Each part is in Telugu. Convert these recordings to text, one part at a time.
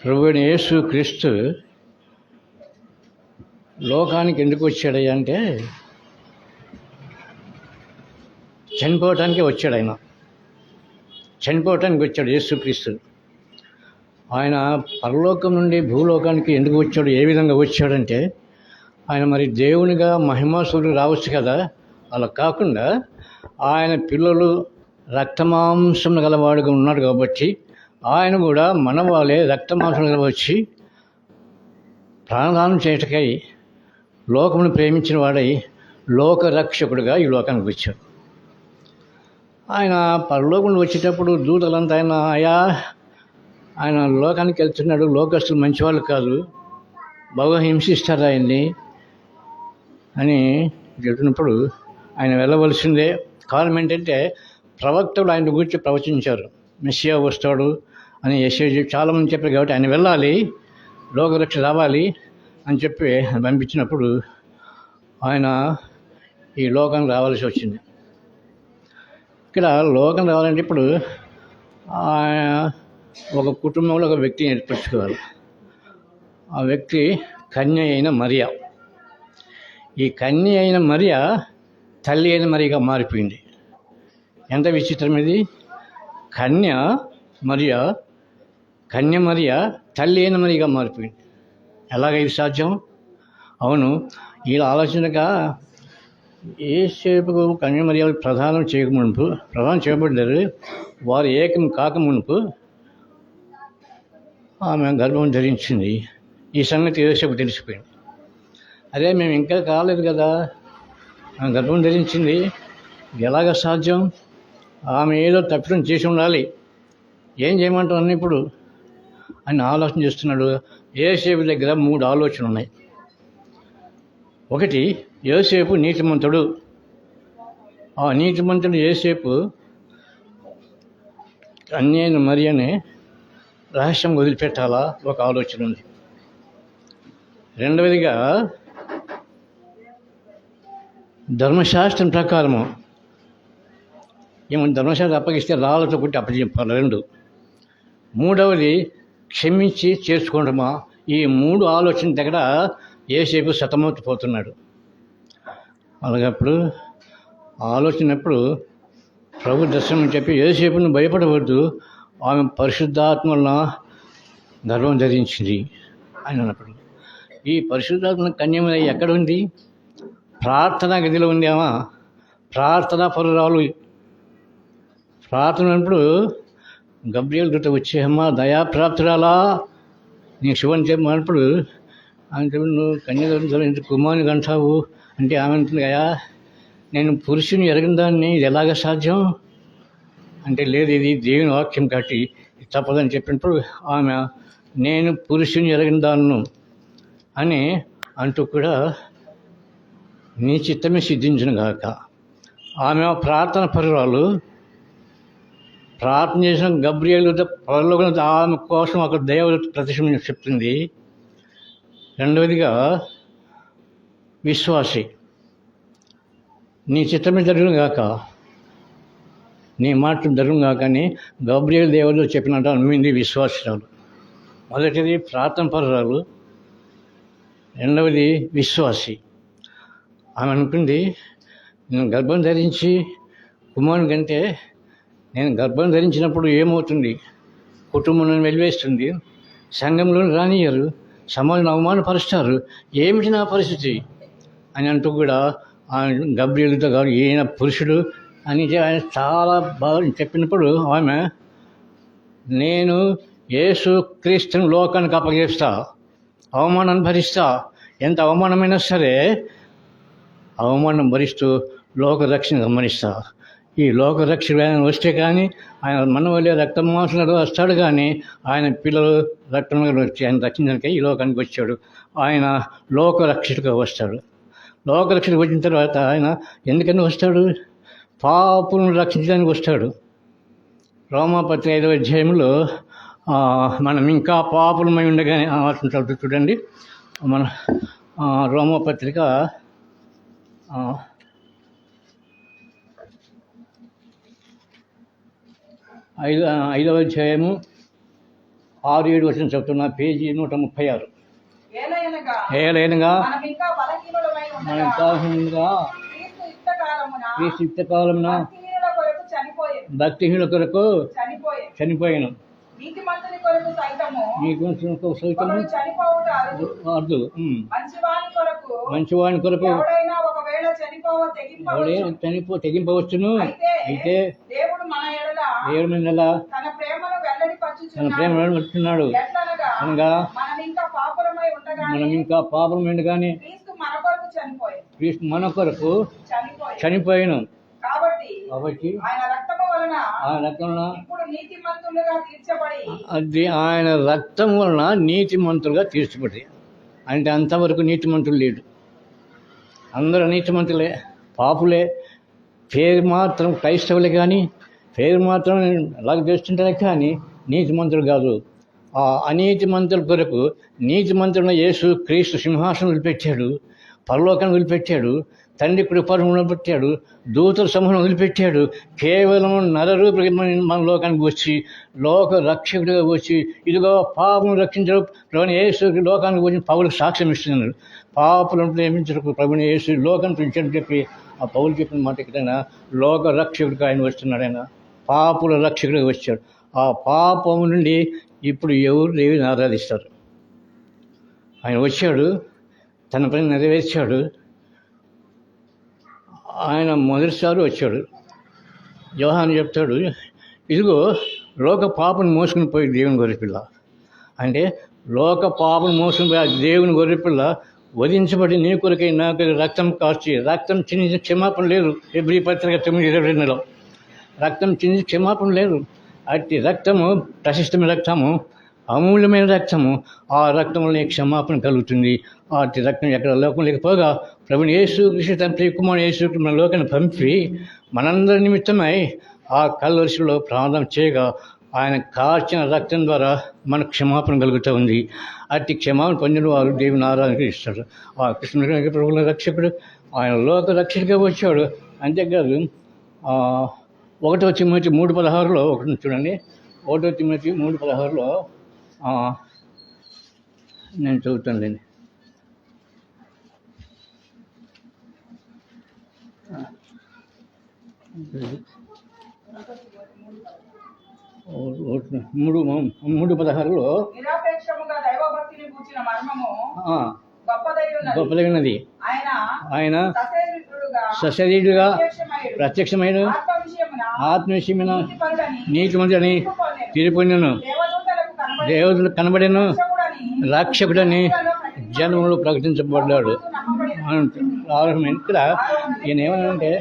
ప్రభువైన యేసు క్రీస్తు లోకానికి ఎందుకు వచ్చాడయ్యా అంటే చనిపోవటానికి వచ్చాడు. ఆయన చనిపోవటానికి వచ్చాడు యేసుక్రీస్తు. ఆయన పరలోకం నుండి భూలోకానికి ఎందుకు వచ్చాడు, ఏ విధంగా వచ్చాడంటే ఆయన మరి దేవునిగా మహిమాసురుడు రావచ్చు కదా, అలా కాకుండా ఆయన పిల్లలు రక్తమాంసం గలవాడుగా ఉన్నాడు కాబట్టి ఆయన కూడా మన వాళ్ళే రక్తమాంసం గల వచ్చి ప్రాణదానం చేయటకై లోకమును ప్రేమించిన వాడై లోకరక్షకుడుగా ఈ లోకానికి వచ్చాడు. ఆయన పరలోకం వచ్చేటప్పుడు దూతలంతా ఆయన లోకానికి వెళ్తున్నాడు, లోకస్తులు మంచివాళ్ళు కాదు, బాగా హింసిస్తారు ఆయన్ని అని చెప్తున్నప్పుడు ఆయన వెళ్ళవలసిందే. కారణం ఏంటంటే ప్రవక్తలు ఆయన గురించి ప్రవచించారు, మెస్సియా వస్తాడు అని యెషయా చాలామంది చెప్పారు కాబట్టి ఆయన వెళ్ళాలి, లోకరక్ష రావాలి అని చెప్పి పంపించినప్పుడు ఆయన ఈ లోకానికి రావాల్సి వచ్చింది. ఇక్కడ లోకం రావాలంటే ఇప్పుడు ఆయన ఒక కుటుంబంలో ఒక వ్యక్తిని ఏర్పరచుకోవాలి. ఆ వ్యక్తి కన్య అయిన మరియా. ఈ కన్య అయిన మరియా తల్లి అయిన మరియగా మారిపోయింది. ఎంత విచిత్రం ఇది! కన్య మరియా తల్లి అయిన మరియగా మారిపోయింది. ఎలాగ ఇది సాధ్యం? అవును, ఈ ఆలోచనగా యేసేపుకు కన్య మరియాలు ప్రదానం చేయబడ్డారు. వారు ఏకం కాకమునుపు ఆమె గర్భం ధరించింది. ఈ సంగతి యేసేపుకు తెలిసిపోయింది. అదే మేము ఇంకా కాలేదు కదా, ఆమె గర్భం ధరించింది, ఎలాగ సాధ్యం? ఆమె ఏదో తప్పిదం చేసి ఉండాలి, ఏం చేయమంటారు ఇప్పుడు అని ఆలోచన చేస్తున్నాడు. యేసేపు దగ్గర 3 ఆలోచనలు ఉన్నాయి. ఒకటి, యేసేపు నీతిమంతుడు. ఆ నీతిమంతుడు యేసేపు కన్యైన మరియని రహస్యం వదిలిపెట్టాలా, ఒక ఆలోచన ఉంది. రెండవదిగా ధర్మశాస్త్రం ప్రకారము ఏమన్నా ధర్మశాస్త్రం అప్పగిస్తే రాళ్ళతో కొట్టి అప్పచెప్పాలి. 2. మూడవది క్షమించి చేర్చుకోవడమా. ఈ 3 ఆలోచన దగ్గర యేసేపు సతమతపోతున్నాడు. అలాగప్పుడు ఆలోచనప్పుడు ప్రభు దర్శనం చెప్పి యేసేపును భయపడవద్దు, ఆమె పరిశుద్ధాత్మల గర్భం ధరించింది అని అన్నప్పుడు ఈ పరిశుద్ధాత్మ కన్యమై ఎక్కడ ఉంది? ప్రార్థనా గదిలో ఉంది. ఆమె ప్రార్థనా పరురాలు. ప్రార్థన అన్నప్పుడు గబ్రియల్ దూత వచ్చి దయాప్రాప్తురాలా నీకు శుభం చెప్పినప్పుడు ఆమె నువ్వు కన్యగర్భం ఎందుకు కుమారుని అంటావు అంటే ఆమె అంటుంది, అయ్యా నేను పురుషుని ఎరగిన దాన్ని ఇది ఎలాగ సాధ్యం అంటే, లేదు ఇది దేవుని వాక్యం కాబట్టి తప్పదని చెప్పినప్పుడు ఆమె నేను పురుషుని ఎరగిన దాన్ని అని అంటూ కూడా నీ చిత్తమే సిద్ధించును గాక. ఆమె ప్రార్థన పరురాలు. ప్రార్థన చేసిన గబ్రియల్ పరలోకం ఆమె కోసం ఒక దేవత ప్రతిష్ఠ చెప్తుంది. రెండవదిగా విశ్వాసి. నీ చిత్తమే జరుగును గాక, నీ మాట జరుగును గాక అని గబ్రియల్ దేవతలు చెప్పినట్టు అమ్మింది విశ్వాసాలు. మొదటిది ప్రార్థన పరురాలు, రెండవది విశ్వాసి. ఆమె అనుకుంది, నేను గర్భం ధరించి కుమారుని కంటే నేను గర్భం ధరించినప్పుడు ఏమవుతుంది? కుటుంబం వెలివేస్తుంది, సంఘంలో రానియరు, సమాజం అవమానపరుస్తారు, ఏమిటి నా పరిస్థితి అని అంటూ కూడా ఆయన గబ్రియలుతో కాదు ఈయన పురుషుడు అని ఆయన చాలా బాగా చెప్పినప్పుడు ఆమె నేను యేసు క్రీస్తుని లోకానికి అప్పగిస్తా, అవమానాన్ని భరిస్తా, ఎంత అవమానమైనా సరే అవమానం భరిస్తూ లోకరక్షణ గమనిస్తా. ఈ లోకరక్షణ ఆయన వస్తే కానీ ఆయన మన వల్లే రక్తమాంసాలు వస్తాడు, కానీ ఆయన పిల్లలు రక్తం వచ్చి ఆయన రక్షించడానికి ఈ లోకానికి వచ్చాడు. ఆయన లోకరక్షకుడిగా వస్తాడు. లోకరక్షణ వచ్చిన తర్వాత ఆయన ఎందుకని వస్తాడు? పాపులను రక్షించడానికి వస్తాడు. రోమాపత్రిక 5వ అధ్యాయంలో మనం ఇంకా పాపులమై ఉండగానే అంటాడు చూడండి. మన రోమాపత్రిక 5వ ఐదవ అధ్యాయము 6-7 వచనం చదువుతున్నా, పేజీ 136. ఏలైనగా మన ఇంకా క్రీస్తు యుక్త కాలమున భక్తిహీనుల కొరకు చనిపోయాను. మంచివాని కొరకు తెగింపవచ్చును. అయితే దేవుడు మన తన ప్రేమ వెల్లడిపరుచున్నాడు. అనగా మనం ఇంకా పాపం ఉండగానే క్రీస్తు మన కొరకు చనిపోయాను. కాబట్టి ఆయన రక్తం వలన నీతిమంతులుగా తీర్చబడి, అంటే అంతవరకు నీతిమంతులు లేడు. అందరూ నీతిమంతులే, పాపులే. పేరు మాత్రం క్రైస్తవులే, కానీ పేరు మాత్రం అలాగ చేస్తుంటారే, కానీ నీతిమంతులు కాదు. ఆ అనీతిమంతుల కొరకు నీతిమంతులను యేసు క్రీస్తు సింహాసనం వదిలిపెట్టాడు, పరలోకాన్ని వదిలిపెట్టాడు, తండ్రి కృపను వదిలిపెట్టాడు, దూతల సమూహం వదిలిపెట్టాడు. కేవలం నరరూపి మన లోకానికి వచ్చి లోక రక్షకుడిగా వచ్చి, ఇదిగో పాపను రక్షించరు ప్రభుని యేసు లోకానికి వచ్చి పౌలకు సాక్ష్యం ఇస్తున్నాడు. పాపులను ప్రేమించరు ప్రభుని యేసు లోకాన్ని ప్రేమించని చెప్పి ఆ పౌలు చెప్పిన మాట ఎక్కడైనా లోక రక్షకుడిగా ఆయన వస్తున్నాడు. ఆయన పాపుల రక్షకుడిగా వచ్చాడు. ఆ పాపము నుండి ఇప్పుడు ఎవరు దేవుని ఆరాధిస్తారు? ఆయన వచ్చాడు, తన పని నెరవేర్చాడు. ఆయన మొదటిసారి వచ్చాడు. యోహాను చెప్తాడు, ఇదిగో లోక పాపను మోసుకుని పోయి దేవుని గొర్రెపిల్ల, అంటే లోక పాపను మోసుకుని పోయి దేవుని గొర్రెపిల్ల వధించబడి నీ కొరకై నాకు రక్తం కార్చి, రక్తం చిందించిన క్షమాపణ లేదు. ఫిబ్రవరి పత్రిక 9:22 రక్తం చిందించిన క్షమాపణ లేదు. అట్టి రక్తము ప్రశస్తమైన రక్తము, అమూల్యమైన రక్తము. ఆ రక్తం వల్ల క్షమాపణ కలుగుతుంది. అట్టి రక్తం ఎక్కడ లోకం లేకపోగా ప్రభుని యేసు కృష్ణ తన ప్రియకుమారుడు యేసు మన లోకాన్ని పంపి మనందరి నిమిత్తమై ఆ కల్వరిశిలో ప్రార్థన చేయగా ఆయన కార్చిన రక్తం ద్వారా మనకు క్షమాపణ కలుగుతూ ఉంది. అట్టి క్షమాపణ పొందిన వారు దేవుని ఆరాధన ఇస్తాడు. ఆ కృష్ణుడి ప్రభువుల రక్షకుడు, ఆయన లోక రక్షకుడిగా వచ్చాడు. అంతేకాదు 1 తిమోతి 3:16 ఒకటి చూడండి. 1 తిమోతి 3:16 నేను చదువుతానులేండి. మూడు 3:16 గొప్పదైనది. ఆయన సశరీరుగా ప్రత్యక్షమైన ఆత్మవిషయమైన నీతిమంతుడని తీర్పొందెను, దేవతలకు కనబడెను, రక్షకుడని జనములు ప్రకటించబడ్డాడు. ఇక్కడ ఈయన ఏమనంటే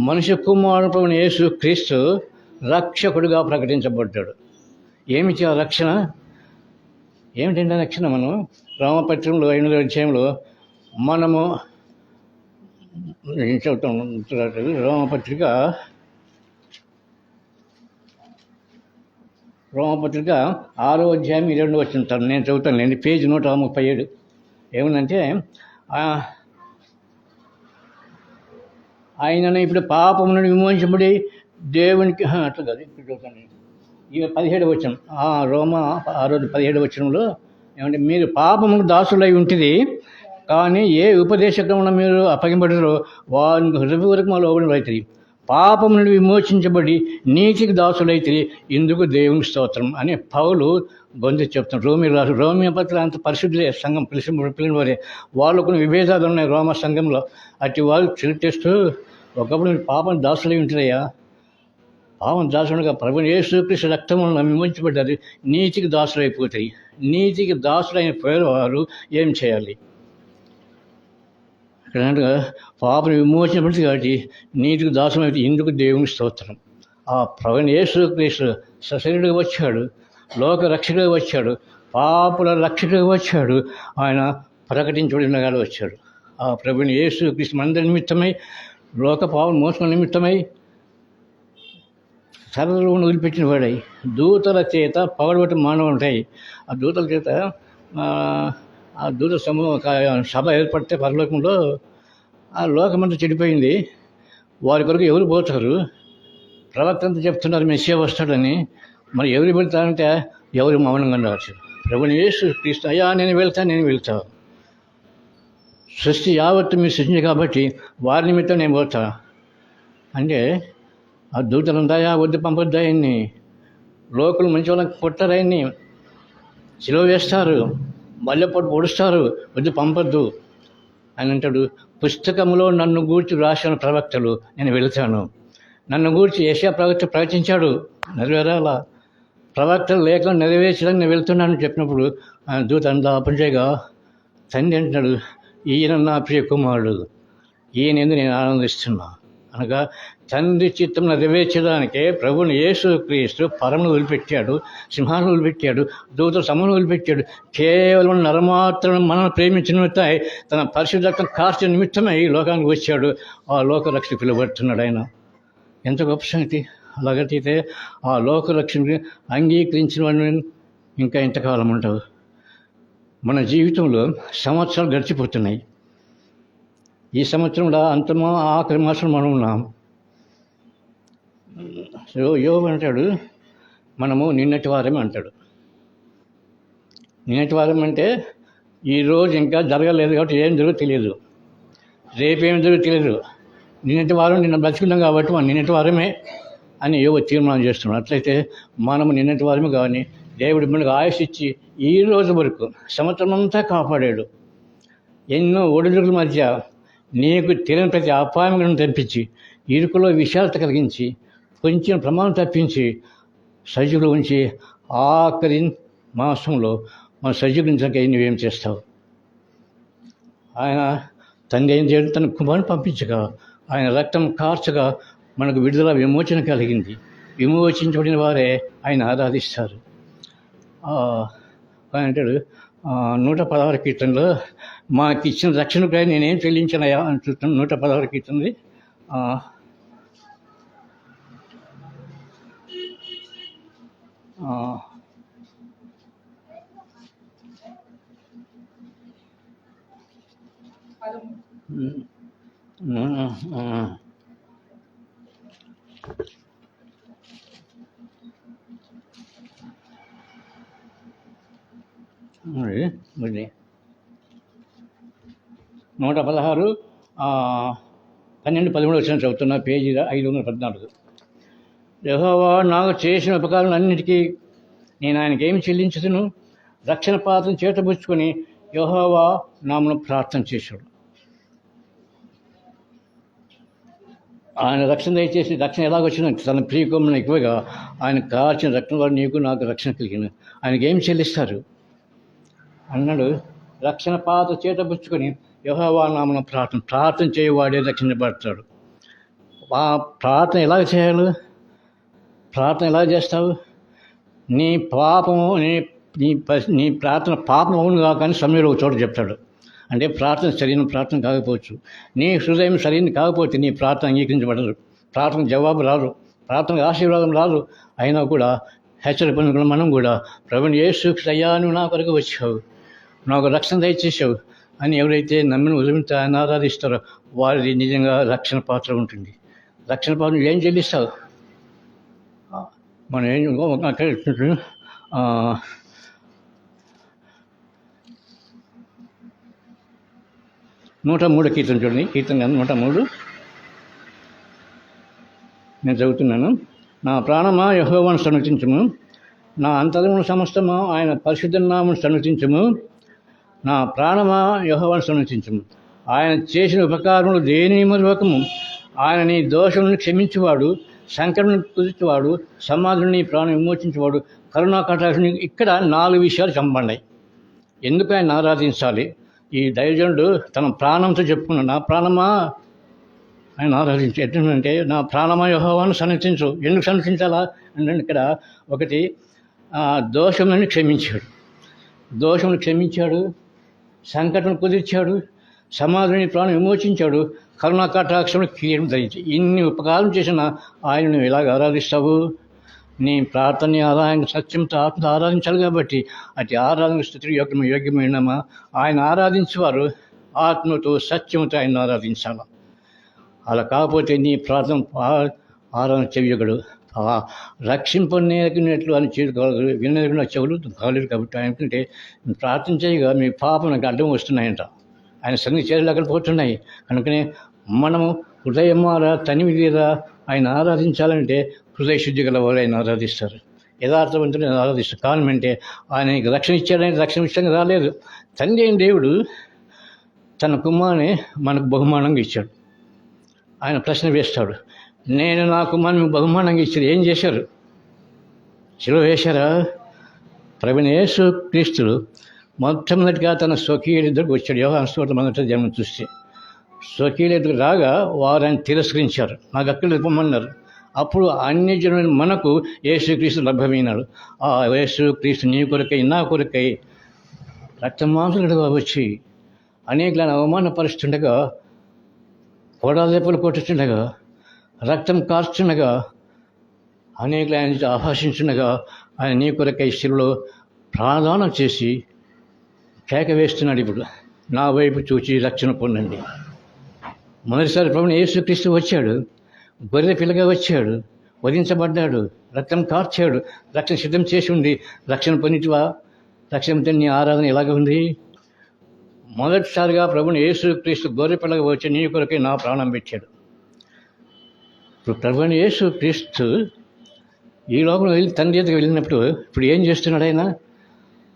మనుష్య కుమారుడు యేసు క్రీస్తు రక్షకుడిగా ప్రకటించబడ్డాడు. ఏమిటి ఆ రక్షణ? ఏమిటంటే రక్షణ? మనం రోమపత్రికలో 8వ అధ్యాయంలో మనము చెబుతాం. రోమపత్రిక 6వ అధ్యాయం 22 వచ్చింటాను. నేను చదువుతాను లేండి, పేజీ 137. ఏమనంటే ఆయనను ఇప్పుడు పాపం నుండి విమోచించబడి దేవునికి అట్లా కాదు, ఇప్పుడు చదువుతాను. ఇక 17వ వచనం, రోమ 6:17 వచనంలో ఏమంటే మీరు పాపముకు దాసులై ఉంటుంది, కానీ ఏ ఉపదేశక్రమంలో మీరు అప్పగింపడరో వారికి హృదయ వరకు మా లోబడి అవుతుంది. పాపం నుండి విమోచించబడి నీతికి దాసులైతే ఇందుకు దేవుని స్తోత్రం అని పౌలు గొంతు చెప్తాం. రోమియో పత్రిక అంత పరిశుద్ధులే సంఘం పిలిచిన వారే. వాళ్ళు కొన్ని విభేదాలు ఉన్నాయి రోమ సంఘంలో. అట్టి వాళ్ళు చిరుటేస్తూ ఒకప్పుడు మీరు పాపం దాసులై ఉంటున్నాయా, పాపం దాసుడుగా ప్రభుని యేసు క్రీస్తు రక్తం వలన విమోచించబడ్డారు, నీతికి దాసులైపోతాయి. నీతికి దాసులైన పేరు వారు ఏం చేయాలి? ఇక్కడ పాపం విమోచించబడింది కాబట్టి నీతికి దాసులైతే ఇందుకు దేవుని స్తోత్రం. ఆ ప్రభుని యేసు క్రీస్తు సశరీరుడిగా వచ్చాడు, లోక రక్షకుడిగా వచ్చాడు, పాపుల రక్షకుడిగా వచ్చాడు. ఆయన ప్రకటించబడినగా వచ్చాడు. ఆ ప్రభుని యేసు క్రీస్తు మనందరి నిమిత్తమై, లోక పాపం మోసం నిమిత్తమై సర్వలోను వదిలిపెట్టిన వాడై దూతల చేత పగడబట్టి మానవులు ఉంటాయి. ఆ దూతల చేత ఆ దూత సభ ఏర్పడితే పరలోకంలో ఆ లోకమంతా చెడిపోయింది. వారి కొరకు ఎవరు పోతారు? ప్రవక్త అంతా చెప్తున్నారు మెస్సియా వస్తాడని, మరి ఎవరు వెళ్తారంటే ఎవరు మౌనంగా ఉండవచ్చు. ప్రభుని యేసు క్రీస్తు, అయ్యా నేను వెళ్తా, సృష్టి యావత్తు మీరు సృష్టించి కాబట్టి వారి నిమిత్తం నేను పోతా అంటే, ఆ దూతలు ఉంటాయా, వద్దు పంపొద్దా, ఆయన్ని లోకులు మంచి వాళ్ళకి కొట్టారు, ఆయన్ని సిలువ వేస్తారు, మల్లెపొట్టు పొడుస్తారు, వద్దు పంపొద్దు అని అంటాడు. పుస్తకంలో నన్ను గూర్చి రాసిన ప్రవక్తలు నేను వెళుతాను, నన్ను గూర్చి యెషయా ప్రవక్త ప్రవచించాడు, నెరవేరాల ప్రవక్తలు లేఖను నెరవేర్చడానికి నేను వెళ్తున్నాను చెప్పినప్పుడు ఆయన దూత అంతా అప్పటిగా తండ్రి అంటున్నాడు, ఈయన నా ప్రియ కుమారుడు, ఈయన ఎందుకు నేను ఆనందిస్తున్నా అనగా తండ్రి చిత్తం నెరవేర్చడానికే ప్రభుని యేసు క్రీస్తు పరమును వదిలిపెట్టాడు, సింహాలను వదిలిపెట్టాడు, దూత సమను వదిలిపెట్టాడు. కేవలం నరమాత్రం మనల్ని ప్రేమించిన నిమిత్తమై తన పరిశుద్ధ రక్తం కార్చిన నిమిత్తమై ఈ లోకానికి వచ్చాడు. ఆ లోకరక్షణ పిలువబడుతున్నాడు ఆయన. ఎంత గొప్ప సంగతి! అలాగైతే ఆ లోకరక్షణని అంగీకరించిన వాడిని ఇంకా ఎంతకాలం ఉంటావు? మన జీవితంలో సంవత్సరాలు గడిచిపోతున్నాయి. ఈ సంవత్సరంలో అంతమా ఆఖరి మాసం మనం ఉన్నాం. యోబు అంటాడు, మనము నిన్నటి వారమే అంటాడు. నిన్నటి వారం అంటే ఈరోజు ఇంకా జరగలేదు కాబట్టి ఏం జరుగుతుందో తెలియదు, రేపేం జరుగుతుందో తెలియదు. నిన్నటి వారం నిన్న బతుకున్నాం కాబట్టి మనం నిన్నటి వారమే అని యోబు తీర్మానం చేస్తున్నాడు. అట్లయితే మనము నిన్నటి వారమే కానీ దేవుడు మనకు ఆయుష్ ఇచ్చి ఈ రోజు వరకు సంవత్సరం అంతా కాపాడాడు. ఎన్నో ఒడిదుడుకుల మధ్య నీకు తెలియని ప్రతి అపాయములను తెప్పించి, ఇరుకులో విషాలత కలిగించి, కొంచెం ప్రమాదం తప్పించి సజీవులు ఉంచి ఆఖరి మాసంలో మన సజీవించక నువ్వేం చేస్తావు? ఆయన తండ్రి ఏం చేయడం, తన కుమారుని పంపించగా, ఆయన రక్తం కార్చగా మనకు విడుదల విమోచన కలిగింది. విమోచించబడిన వారే ఆయన ఆరాధిస్తారు. ఆయన అంటాడు 116 కీర్తనలో, మాకు ఇచ్చిన రక్షణపై నేనేం చెల్లించానయా అని చూస్తున్నాను. 116 కీర్తనది 116 12-13 వచ్చిన చదువుతున్నా, పేజీ 514. యెహోవా నాకు చేసిన ఉపకారాలన్నిటికీ నేను ఆయనకి ఏమి చెల్లించుదును? రక్షణ పాత్రను చేతబుచ్చుకొని యెహోవా నామమున ప్రార్థన చేశాడు. ఆయన రక్షణ దయచేసి, రక్షణ ఎలాగొచ్చిన తన ప్రియకుమారుని ఎక్కువగా ఆయన కార్చిన రక్షణ వాడు నీకు నాకు రక్షణ కలిగిన ఆయనకి ఏం చెల్లిస్తారు అన్నాడు. రక్షణ పాత్ర చేతబుచ్చుకొని యెహోవా నామమున ప్రార్థన చేయవాడే రక్షించబడతాడు. ఆ ప్రార్థన ఎలాగ చేయాలి? ప్రార్థన ఎలా చేస్తావు? నీ పాపము నీ ప్రార్థన పాపం అవును కాకని సమయంలో ఒక చోట చెప్తాడు. అంటే ప్రార్థన సరైన ప్రార్థన కాకపోవచ్చు, నీ హృదయం సరైనది కాకపోతే నీ ప్రార్థన అంగీకరించబడదు, ప్రార్థన జవాబు రాదు, ప్రార్థనకు ఆశీర్వాదం రాదు. అయినా కూడా హెచ్చరికలు మనం కూడా ప్రభుని యేసు అయ్యా నువ్వు నా కొరకు వచ్చావు, నాకు రక్షణ దయచేసావు అని ఎవరైతే నమ్మిన వదిలింతా ఆయన ఆరాధిస్తారో వారిది నిజంగా రక్షణ పాత్ర ఉంటుంది. రక్షణ పాత్ర ఏం చెల్లిస్తావు? మనం ఏం అక్కడ 103 కీర్తన చూడండి. కీర్తన 103 నేను చదువుతున్నాను. నా ప్రాణమా యెహోవాను సన్నతించుము, నా అంతరమును సమస్తమా ఆయన పరిశుద్ధ నామమును సన్నతించుము. నా ప్రాణమా యెహోవాను సన్నతించుము, ఆయన చేసిన ఉపకారములు దేనిని మరువకము. ఆయన నీ దోషములను క్షమించువాడు, సంకటను కుదుర్చువాడు, సమాధులను నీ ప్రాణం విమోచించేవాడు, కరుణా కటాక్షం. ఇక్కడ 4 విషయాలు చెప్పబడ్డాయి. ఎందుకు ఆయన ఆరాధించాలి? ఈ దైవజనుడు తన ప్రాణంతో చెప్పుకున్నాడు, నా ప్రాణమా ఆయన ఆరాధించు. ఎట్లంటే నా ప్రాణమా యెహోవాను సన్నతించు. ఎందుకు సన్నతించాలా అంటే ఇక్కడ ఒకటి దోషములను క్షమించాడు, సంకటం కుదిర్చాడు, సమాధిని ప్రాణం విమోచించాడు, కరుణా కటాక్షములు కిరీటం ధరించి. ఇన్ని ఉపకారం చేసిన ఆయన నువ్వు ఎలాగ ఆరాధిస్తావు? నీ ప్రార్థన ఆరాధన సత్యంతో ఆత్మతో ఆరాధించాలి. కాబట్టి అతి ఆరాధన స్థితి యోగ్యమైనమా? ఆయన ఆరాధించేవారు ఆత్మతో సత్యంతో ఆయన ఆరాధించాలి. అలా కాకపోతే నీ ప్రార్థన ఆరాధన చెవియొకడు రక్షింపనేకినట్లు అని చేతుకోగలరు, వినగిన చెవులు కాలేదు. కాబట్టి ఆయన ఏంటంటే ప్రార్థన చేయగా మీ పాపం నాకు అడ్డం వస్తున్నాయంట, ఆయన సన్నిధి చేరలేకపోతున్నాయి. కనుకనే మనము హృదయమార తనివి తీరా ఆయన ఆరాధించాలంటే హృదయ శుద్ధి గల వారు ఆయన ఆరాధిస్తారు, యథార్థవంతుని ఆరాధిస్తారు. కారణం అంటే ఆయనకి రక్షణ ఇచ్చాడని రక్షణ ఇష్టంగా రాలేదు. తండ్రి అయిన దేవుడు తన కుమారుని మనకు బహుమానంగా ఇచ్చాడు. ఆయన ప్రశ్న వేస్తాడు, నేను నా కుమారుని బహుమానంగా ఇచ్చాడు, ఏం చేశారు? శిలువ వేశారా? ప్రభువైన యేసు క్రీస్తుడు మొట్టమొదటిగా తన స్వకీయుల దగ్గరకు వచ్చాడు. యోహాను సువార్త మొదటి జన్మ చూస్తే స్వకీయుల దగ్గరకు రాగా వారు ఆయన తిరస్కరించారు, నాకు అక్కడ పొమ్మన్నారు. అప్పుడు అన్యజనులైన మనకు యేసుక్రీస్తు లభ్యమైనాడు. ఆ యేసుక్రీస్తు నీ కొరకై నా కొరకై రక్తమాంసలుగా వచ్చి అనేకలను అవమానపరుస్తుండగా, కొడాదెబ్బలు కొట్టుతుండగా, రక్తం కార్చుండగా, అనేకలు ఆయన ఆభాషించుండగా ఆయన నీ కొరకై శిలువలో ప్రాణదానం చేసి కేక వేస్తున్నాడు. ఇప్పుడు నా వైపు చూచి రక్షణ పొందండి. మొదటిసారి ప్రభువైన యేసుక్రీస్తు వచ్చాడు, గొర్రె పిల్లగా వచ్చాడు, వధించబడ్డాడు, రక్తం కార్చాడు, రక్షణ సిద్ధం చేసి ఉంది. రక్షణ పొందిటివా? రక్షణ నీ ఆరాధన ఎలాగ ఉంది? మొదటిసారిగా ప్రభువైన యేసుక్రీస్తు గొర్రె పిల్లగా వచ్చి నీ కొరకై నా ప్రాణం పెట్టాడు. ఇప్పుడు ప్రభువైన యేసుక్రీస్తు ఈ లోకంలో వెళ్ళి తండ్రి ఎద్దకు వెళ్ళినప్పుడు ఇప్పుడు ఏం చేస్తున్నాడు?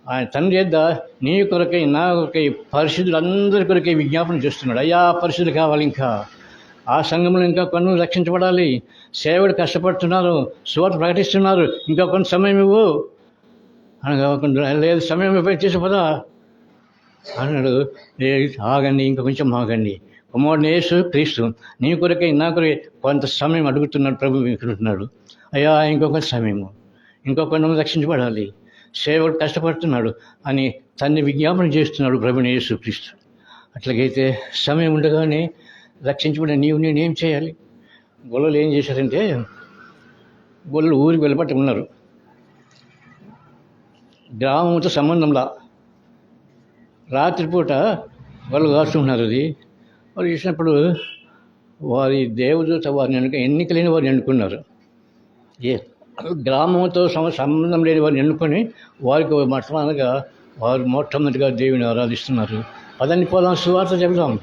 ఆయన తండ్రి ఎద్ద నీ కొరకై నా కొరకై పరిశుద్ధులందరి కొరకై విజ్ఞాపన చేస్తున్నాడు. అయ్యా పరిశుద్ధులు కావాలి, ఇంకా ఆ సంఘంలో ఇంకా కొన్ని రక్షించబడాలి, సేవలు కష్టపడుతున్నారు, సువార్త ప్రకటిస్తున్నారు, ఇంకా కొంత సమయం ఇవ్వు అనగా లేదు సమయం చేసిపోదా అన్నాడు. ఆగండి, ఇంకా కొంచెం ఆగండి. కుమారుడు యేసు క్రీస్తు నీ కొరకై నా కొరకై కొంత సమయం అడుగుతున్నాడు. ప్రభు వింటున్నాడు. అయ్యా ఇంకొక సమయము, ఇంకొక రక్షించబడాలి, సేవలు కష్టపడుతున్నాడు అని తన్ని విజ్ఞాపన చేస్తున్నాడు ప్రభువైన యేసు క్రీస్తు. అట్లాగైతే సమయం ఉండగానే రక్షించబడిన నేనేం చేయాలి? గొల్లలు ఏం చేశారంటే, గొల్లలు ఊరికి వెళ్ళబట్టి ఉన్నారు, గ్రామంతో సంబంధంలా రాత్రిపూట వాళ్ళు కాస్తున్నారు. అది వాళ్ళు చూసినప్పుడు వారి దేవదూత వారిని ఎన్నిక లేని వారిని ఎన్నుకున్నారు. గ్రామంతో సంబంధం లేని వారిని ఎన్నుకొని వారికి మొట్టమొదటిగా వారు మొట్టమొదటిగా దేవుని ఆరాధిస్తున్నారు. పదండి పోదాం, సువార్త చెబుదాం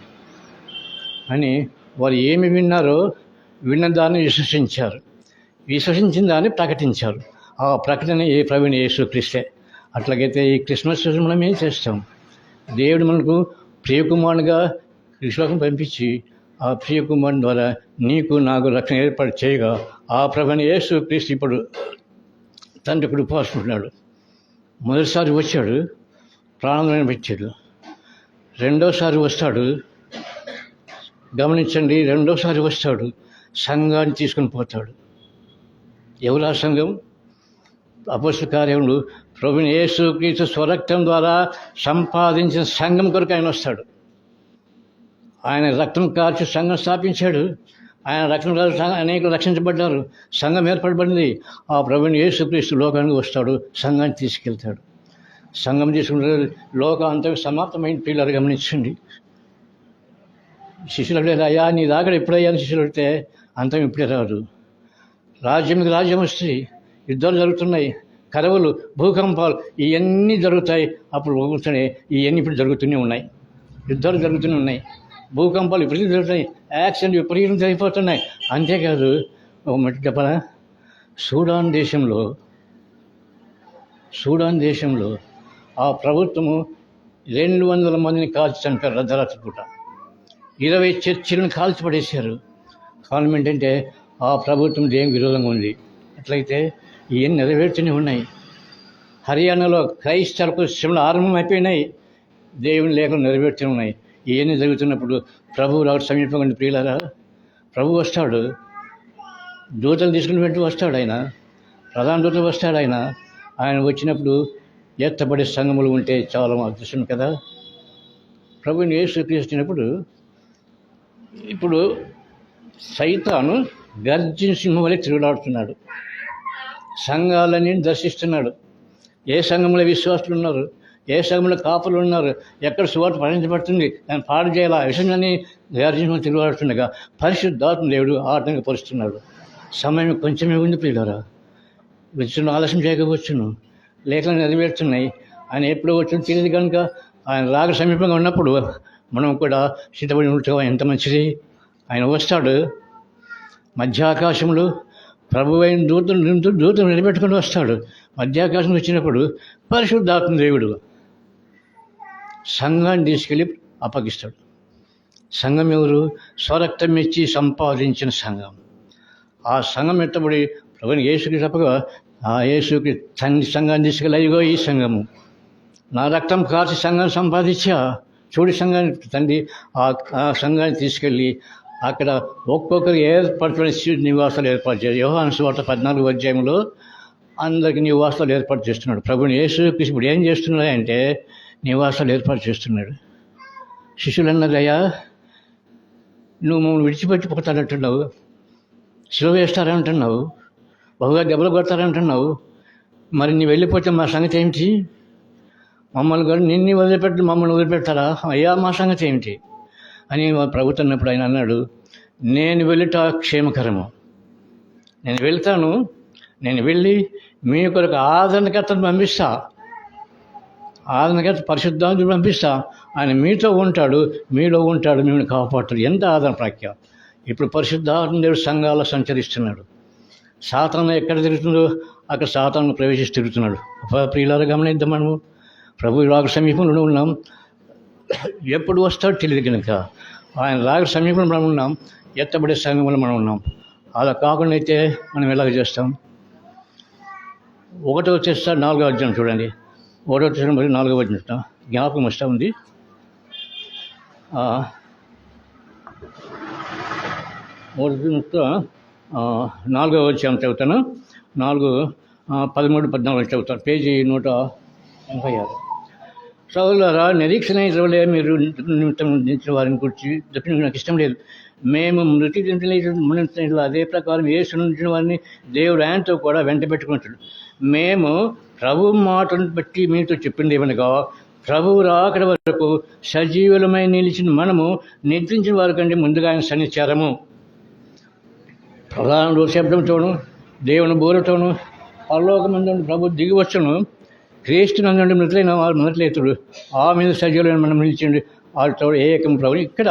అని వారు ఏమి విన్నారో విన్న దాన్ని విశ్వసించారు, విశ్వసించిన దాన్ని ప్రకటించారు. ఆ ప్రకటన ప్రభువైన యేసుక్రీస్తే. అట్లాగైతే ఈ క్రిస్మస్ రోజు మనం ఏం చేస్తాం? దేవుడు మనకు ప్రియకుమారునిగా విశ్వాసం పంపించి ఆ ప్రియకుమారుని ద్వారా నీకు నాకు రక్షణ ఏర్పాటు చేయగా ఆ ప్రభువైన యేసుక్రీస్తు ఇప్పుడు తండ్రి ఇప్పుడు ఉపవాసమున్నాడు. మొదటిసారి వచ్చాడు, ప్రాణాలను పెట్టాడు. రెండోసారి వస్తాడు, గమనించండి, రెండోసారి వస్తాడు, సంఘాన్ని తీసుకొని పోతాడు. ఎవరు ఆ సంఘం? అపొస్తలుల కార్యములు ప్రభువైన యేసుక్రీస్తు స్వరక్తం ద్వారా సంపాదించిన సంఘం కొరకు ఆయన వస్తాడు. ఆయన రక్తం కార్చి సంఘం స్థాపించాడు. ఆయన రక్తం అనేకలు రక్షించబడ్డారు, సంఘం ఏర్పడబడింది. ఆ ప్రభువైన యేసుక్రీస్తు లోకానికి వస్తాడు, సంఘాన్ని తీసుకెళ్తాడు. సంఘం తీసుకుంటే లోకం అంతా సమాప్తమైన పిల్లలు. గమనించండి, శిష్యులు అడిగారు, అయ్యా నీ దాకా ఎప్పుడయ్యా అని శిష్యులు అడిగితే అంతం ఇప్పుడే రాదు. రాజ్యంకి రాజ్యం వస్తుంది, యుద్ధాలు జరుగుతున్నాయి, కరువులు, భూకంపాలు ఇవన్నీ జరుగుతాయి. అప్పుడు జరుగుతున్నాయి, ఇవన్నీ ఇప్పుడు జరుగుతూనే ఉన్నాయి. యుద్ధాలు జరుగుతూనే ఉన్నాయి, భూకంపాలు విపరీతం జరుగుతాయి, యాక్సిడెంట్ విపరీతం జరిగిపోతున్నాయి. అంతేకాదు, ఒక మట్టి చెప్పనా, సూడాన్ దేశంలో ఆ ప్రభుత్వము 200 మందిని కాల్చి చంపారు అర్ధరాత్రి పూట. 20 చర్చిలను కాల్చి పడేశారు. కారణం ఏంటంటే ఆ ప్రభుత్వం దేవునికి విరోధంగా ఉంది. అట్లయితే ఇవన్నీ నెరవేరుతూనే ఉన్నాయి. హర్యానాలో క్రైస్తవులకు శ్రమలు ఆరంభం అయిపోయినాయి, దేవుని లేఖలు నెరవేరుతూనే ఉన్నాయి. ఇవన్నీ జరుగుతున్నప్పుడు ప్రభువు రావడం సమీపంగా ప్రియులారా, ప్రభు వస్తాడు, దూతలు తీసుకుని వెంటూ వస్తాడు. ఆయన ప్రధాన దూతలు వస్తాడు. ఆయన వచ్చినప్పుడు ఎత్తబడే సంఘములు ఉంటే చాలా అదృష్టం కదా. ప్రభువుని యేసుక్రీస్తున్నప్పుడు ఇప్పుడు సైతాను గర్జిన సింహం వలె తిరుగులాడుతున్నాడు, సంఘాలన్నీ దర్శిస్తున్నాడు. ఏ సంఘంలో విశ్వాసులు ఉన్నారు, ఏ సంఘంలో కాపులు ఉన్నారు, ఎక్కడ సువార్త ప్రకటించబడుతుంది, దాన్ని పాడు చేయాలా విషయాన్ని గర్జించమని తిరుగులాడుతుండగా పరిశుద్ధాత్మ దేవుడు ఆటంక పరుస్తున్నాడు. సమయం కొంచెమే ఉంది ప్రియులారా. వచ్చును, ఆలస్యం చేయకపోవచ్చును, లేఖలు నెరవేరుతున్నాయి. ఆయన ఎప్పుడు వచ్చును తెలియదు కనుక ఆయన రాక సమీపంగా ఉన్నప్పుడు మనం కూడా సిద్ధపడి ఉంటాం. ఎంత మంచిది! ఆయన వస్తాడు మధ్యాకాశంలో, ప్రభు అయిన దూతలు నిలబెట్టుకుని వస్తాడు. మధ్యాకాశం వచ్చినప్పుడు పరిశుద్ధాత్మ దేవుడు సంఘాన్ని తీసుకెళ్ళి అప్పగిస్తాడు. సంఘం ఎవరు? స్వరక్తం ఇచ్చి సంపాదించిన సంఘం. ఆ సంఘం ఎత్తబడి ప్రభుని యేసుకి తప్పగా ఆ యేసుకి తండ్రి సంఘాన్ని తీసుకెళ్ళి, అయ్యో ఈ సంఘము నా రక్తం కాచి సంఘాన్ని సంపాదించా, చూడి సంఘాన్ని తండ్రి ఆ సంఘాన్ని తీసుకెళ్ళి అక్కడ ఒక్కొక్కరు ఏర్పడుతున్న నివాసాలు ఏర్పాటు చేయాలి. యోహాను సువార్త 14వ అధ్యాయంలో అందరికీ నివాసాలు ఏర్పాటు చేస్తున్నాడు. ప్రభుని యేసుక్రీస్తు ఇప్పుడు ఏం చేస్తున్నాడు అంటే నివాసాలు ఏర్పాటు చేస్తున్నాడు. శిష్యులు అన్నారు, అయ్యా నువ్వు మమ్మల్ని విడిచిపెట్టిపోతానంటున్నావు, సిలువ వేస్తారంటున్నావు, బహుగా దెబ్బలు కొడతారంటున్నావు, మరి నీ వెళ్ళిపోతే మా సంగతి ఏమిటి? మమ్మల్ని కూడా నిన్ను మమ్మల్ని వదిలిపెడతారా? అయ్యా మా సంగతి ఏమిటి అని ప్రభుత్వన్నప్పుడు ఆయన అన్నాడు, నేను వెళ్ళుట క్షేమకరము. నేను వెళ్తాను, నేను వెళ్ళి మీ కొరకు ఆదరణకర్తను పంపిస్తా, ఆదరణకర్త పరిశుద్ధాత్మను పంపిస్తా. ఆయన మీతో ఉంటాడు, మీలో ఉంటాడు, మిమ్మల్ని కాపాడుతాడు. ఎంత ఆదరణ ప్రాఖ్య! ఇప్పుడు పరిశుద్ధాత్మ దేవుడు సంఘాల్లో సంచరిస్తున్నాడు. సాతాను ఎక్కడ తిరుగుతుందో అక్కడ సాతాను ప్రవేశిస్తూ తిరుగుతున్నాడు. ప్రియులారా గమనిద్దాం, మనము ప్రభు రాక సమీపంలో ఉన్నాం. ఎప్పుడు వస్తాడో తెలియదు కనుక ఆయన రాక సమీపంలో మనం ఉన్నాం, ఎత్తబడే సంఘంలో మనం ఉన్నాం. అలా కాకుండా అయితే మనం ఎలాగ చేస్తాం? 1వ తెస్సలోనికీయులు 4వ అధ్యాయం చూడండి. 1వ తెస్సలోనికీయులు 4వ అధ్యాయం జ్ఞాపకం వస్తూ ఉంది. 4వ అధ్యాయం చదువుతాను. 4:13-14 చదువుతాను. పేజీ 186. సోదరులారా, నిరీక్షణ ఇతరులే మీరు నిమిత్తం నిలిచిన వారిని గురించి చెప్పిన నాకు ఇష్టం లేదు. మేము మృతి చెందిన అదే ప్రకారం యేసు నుంచిన వారిని దేవుడు ఆయనతో కూడా వెంట పెట్టుకుంటాడు. మేము ప్రభు మాటను బట్టి మీతో చెప్పింది ఏమనగా, ప్రభువు రాకడ వరకు సజీవులమై నిలిచిన మనము నిద్రించిన వారి కంటే ముందుగా ఆయన సన్నిచారము. ప్రధాన శబ్దంతోను దేవుని బోరతోను పరలోకమందు ప్రభు దిగివచ్చును. క్రీస్తునందు మృతులైన వారు మొదట్లేతుడు, ఆ మీద సజీవులైన మనం నిలిచిండి వారితో ఏకం ప్రభు. ఇక్కడ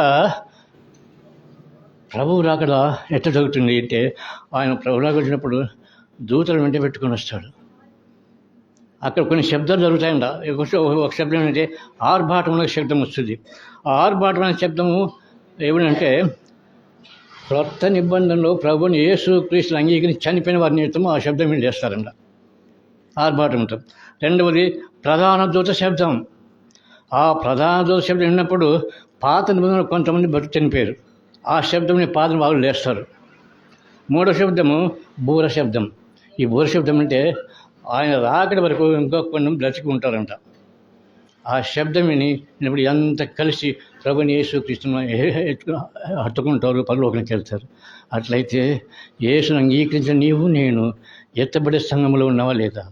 ప్రభువు రాకడ ఎట్లా జరుగుతుంది అంటే, ఆయన ప్రభు రాక వచ్చినప్పుడు దూతలు వెంట పెట్టుకొని వస్తాడు. అక్కడ కొన్ని శబ్దాలు జరుగుతాయంట. ఒక శబ్దం ఏంటంటే ఆర్భాటం అనే శబ్దం వస్తుంది. ఆ ఆర్భాటం అనే శబ్దము ఏమిటంటే, క్రొత్త నిబంధనలో ప్రభుని యేసుక్రీస్తుని అంగీకరించి చనిపోయిన వారి నిమిత్తము ఆ శబ్దం వీళ్ళు చేస్తారంట, ఆర్భాటంతో. రెండవది ప్రధాన దూత శబ్దం. ఆ ప్రధాన దూత శబ్దం విన్నప్పుడు పాత నిబంధనలు కొంతమంది బతుకు చనిపోయారు, ఆ శబ్దంని పాత వాళ్ళు లేస్తారు. మూడో శబ్దము బూర శబ్దం. ఈ బూర శబ్దం అంటే ఆయన రాకడి వరకు ఇంకో కొన్ని బ్రతికి ఉంటారంట. ఆ శబ్దం విని ఇప్పుడు ఎంత కలిసి ప్రభుని యేసుక్రీస్తును హత్తుకుంటారు, పరలోకానికి వెళ్తారు. అట్లయితే యేసును అంగీకరించిన నీవు నేను ఎత్తబడే సంఘంలో ఉన్నావా లేదా?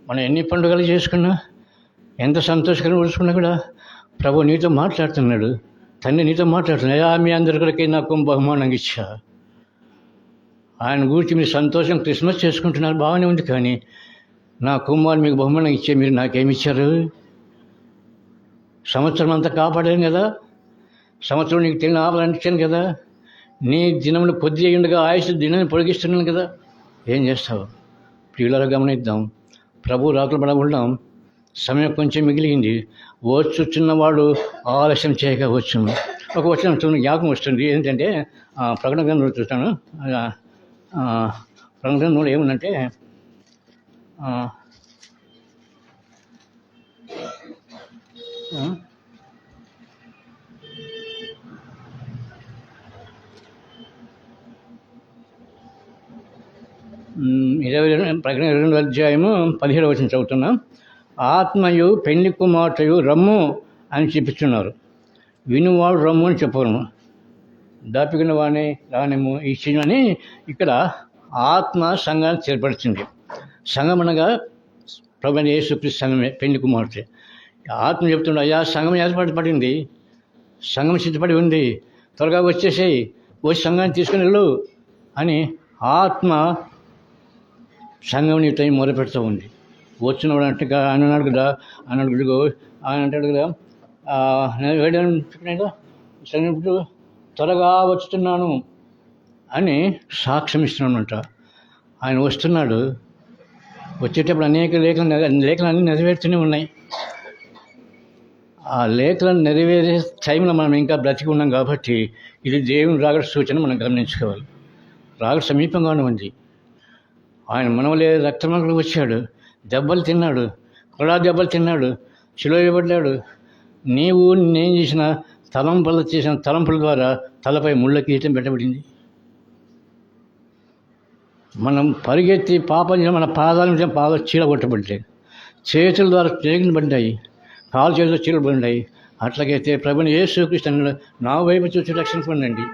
మనం ఎన్ని పండుగలు చేసుకున్నా, ఎంత సంతోషకరంగా ఉడుచుకున్నా కూడా ప్రభు నీతో మాట్లాడుతున్నాడు, తండ్రి నీతో మాట్లాడుతున్నాడు. మీ అందరికీ నాకు బహుమానంగా ఇచ్చా. ఆయన గురించి మీరు సంతోషం క్రిస్మస్ చేసుకుంటున్నారు, బాగానే ఉంది. కానీ నా కుమారు మీకు బహుమానం ఇచ్చే మీరు నాకేమిచ్చారు? సంవత్సరం అంతా కాపాడాను కదా, సంవత్సరం నీకు తిన్న ఆపలని ఇచ్చాను కదా, నీ దినములు కొద్ది అయ్యుండగా ఆయుష్ దినాన్ని పొడిగిస్తున్నాను కదా. ఏం చేస్తావు? ప్రియులారా గమనిద్దాం. ప్రభు రాకులు పడబడ్డాం, సమయం కొంచెం మిగిలింది. వచ్చుచున్నవాడు ఆలస్యం చేయక వచ్చును. ఒక వచనం జ్ఞాపకం వస్తుంది. ఏంటంటే ప్రకటన గ్రంథంలో చూస్తాను. ప్రకటన గ్రంథంలో ఏముందంటే, ప్రకటన 22వ అధ్యాయము 17వ వచనం చదువుతున్నాం. ఆత్మయు పెళ్లి కుమార్తెయు రమ్ము అని చెప్తున్నారు, వినువాడు రమ్ము అని చెప్పను, దాపికిన వాడిని రానేమో ఇచ్చినని. ఇక్కడ ఆత్మ సంఘాన్ని చేర్పడుతుంది. సంఘం అనగా ప్రభువైన యేసుక్రీస్తు సంఘమే, పెళ్లి కుమార్తె. ఆత్మ చెప్తుండే, అయ్యా సంఘం ఏర్పడింది, సంఘం సిద్ధపడి ఉంది, త్వరగా వచ్చేసేయి, వచ్చి సంఘాన్ని తీసుకుని వెళ్ళు అని ఆత్మ సంఘం నీతో మొదలుపెడుతూ ఉంది. వచ్చినప్పుడు అంటే ఆయన అన్నాడు కదా, ఆయన అంటాడు కదా, సంఘంలో త్వరగా వచ్చుతున్నాను అని సాక్ష్యం ఇస్తున్నానంట. ఆయన వస్తున్నాడు. వచ్చేటప్పుడు అనేక లేఖలన్నీ నెరవేరుతూనే ఉన్నాయి. ఆ లేఖలను నెరవేరే టైంలో మనం ఇంకా బ్రతికి ఉన్నాం కాబట్టి ఇది దేవుని రాగడ సూచన మనం గమనించుకోవాలి. రాగడ సమీపంగానే ఉంది. ఆయన మనవలే రక్తమంకులు వచ్చాడు, దెబ్బలు తిన్నాడు, కొడా దెబ్బలు తిన్నాడు, శిలువ వేయబడ్డాడు. నీవు నేను చేసిన తలంపుల ద్వారా తలపై ముళ్ళ కిరీటం పెట్టబడింది. మనం పరిగెత్తి పాపం మన పాదాల మీద చీల కొట్టబడ్డాయి, చేతుల ద్వారా చేతులు పడ్డాయి, కాలు చేతులు చీలలు పడ్డాయి. అట్లాగైతే ప్రభుని యేసుక్రీస్తు అన్నాడు, నా వైపు చూసి రక్షణ పొందండి.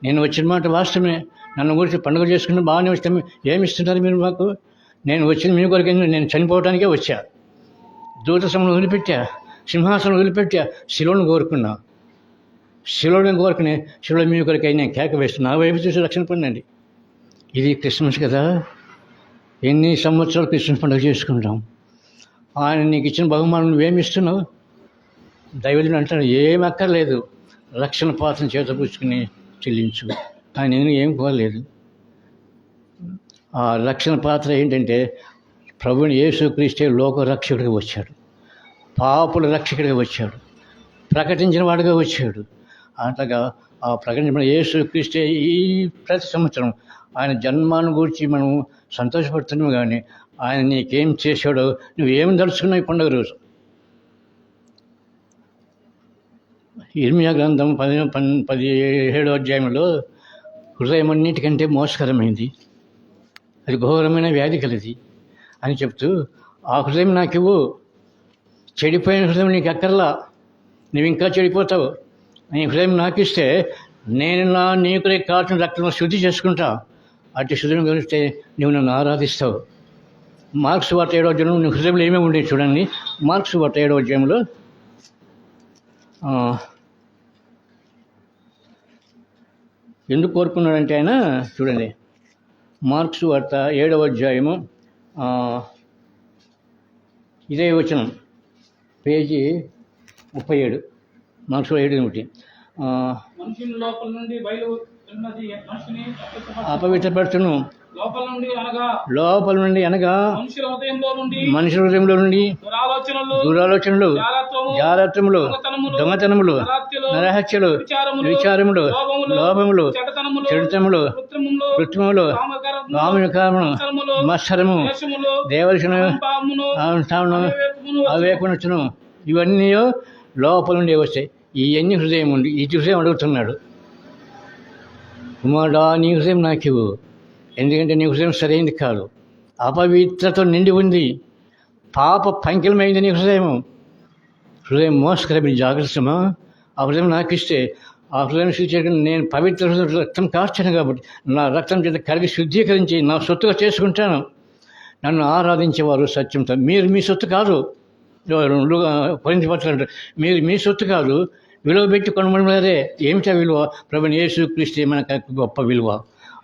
నేను వచ్చిన మాట వాస్తవమే. నన్ను గురించి పండుగ చేసుకుని బాగానే వస్తే ఏమి ఇస్తున్నారు మీరు మాకు? నేను వచ్చిన మీ కొరకు నేను చనిపోవడానికే వచ్చా. దూత సమయం వదిలిపెట్టా, సింహాసనం వదిలిపెట్టా, శిలువను కోరుకున్నా. శిలువను కోరుకుని శిలువ మీ కొరకై నేను కేక వేస్తున్నా, నా వైపు చూసి రక్షణ పొందండి. ఇది క్రిస్మస్ కదా. ఎన్ని సంవత్సరాలు క్రిస్మస్ పండుగ చేసుకుంటాం. ఆయన నీకు ఇచ్చిన బహుమానం నువ్వేమి ఇస్తున్నావు? దైవజనుడు అంటాడు, ఏం అక్కర్లేదు, రక్షణ పాత్రను చేతపుచ్చుకుని చెల్లించు. ఆయన ఏం కోరలేదు. ఆ రక్షణ పాత్ర ఏంటంటే ప్రభుని యేసుక్రీస్తే లోక రక్షకుడిగా వచ్చాడు, పాపుల రక్షకుడిగా వచ్చాడు, ప్రకటించిన వాడిగా వచ్చాడు. అట్లాగా ఆ ప్రకటించిన యేసుక్రీస్తే ఈ ప్రతి సంవత్సరం ఆయన జన్మాన్ని గురించి మనం సంతోషపడుతున్నాం. కానీ ఆయన నీకేం చేశాడో నువ్వేమి తలుచుకున్నావు ఈ పండుగ రోజు? ఇర్మియా గ్రంథం 17వ అధ్యాయంలో హృదయం అన్నిటికంటే మోసకరమైంది, అది ఘోరమైన వ్యాధి కలిది అని చెప్తూ, ఆ హృదయం నాకు ఇవ్వు, చెడిపోయిన హృదయం నీకు అక్కర్లా, నువ్వు ఇంకా చెడిపోతావు. నీ హృదయం నాకు ఇస్తే నేను నీకు కాచిన రక్తంలో శుద్ధి చేసుకుంటా. అటు శుద్ధిని గురిస్తే నువ్వు నన్ను ఆరాధిస్తావు. మార్క్స్ వార్త 7వ అధ్యాయంలో నీ హృదయంలో ఏమేమి ఉండేవి చూడండి. మార్క్స్ వార్త 7వ అధ్యాయంలో ఎందుకు కోరుకున్నాడంటే ఆయన చూడండి, మార్క్స్ వార్త 7వ అధ్యాయము ఇదే వచనం, పేజీ 37, మార్క్స్ 7:1. అపవిత్రపరచును, లోపల నుండి అనగా మనుషుల హృదయంలో నుండి దురాలోచనలు, జారత్వములు, దొంగతనములు, నరహత్యలు, విచారములు, లోభములు, చెడుతములు, కృత్రిమములు, కామకామము, మత్సరము, దేవదర్శనము, అవేకునొచ్చును. ఇవన్నీ లోపల నుండి వస్తాయి. ఇవన్నీ హృదయం ఉండి ఈ హృదయం అడుగుతున్నాడు, కుమారుడా నీ హృదయం నాకు ఇవ్వు. ఎందుకంటే నీ హృదయం సరైనది కాదు, అపవిత్రతో నిండి ఉంది, పాప పంకిలమైంది నీ హృదయం మోసకరమైన జాగ్రత్తమా. ఆ హృదయం నాకు ఇస్తే ఆ హృదయం శుద్ధి నేను పవిత్ర రక్తం కార్చాను కాబట్టి నా రక్తం చేత కరిగి శుద్ధీకరించి నా సొత్తుగా చేసుకుంటాను. నన్ను ఆరాధించేవారు సత్యంతో, మీరు మీ సొత్తు కాదు. పట్టాలంటే మీరు మీ సొత్తు కాదు, విలువ పెట్టి కొనబడినారే. ఏమిటా విలువ? ప్రభుని యేసుక్రీస్తే మనకు గొప్ప విలువ.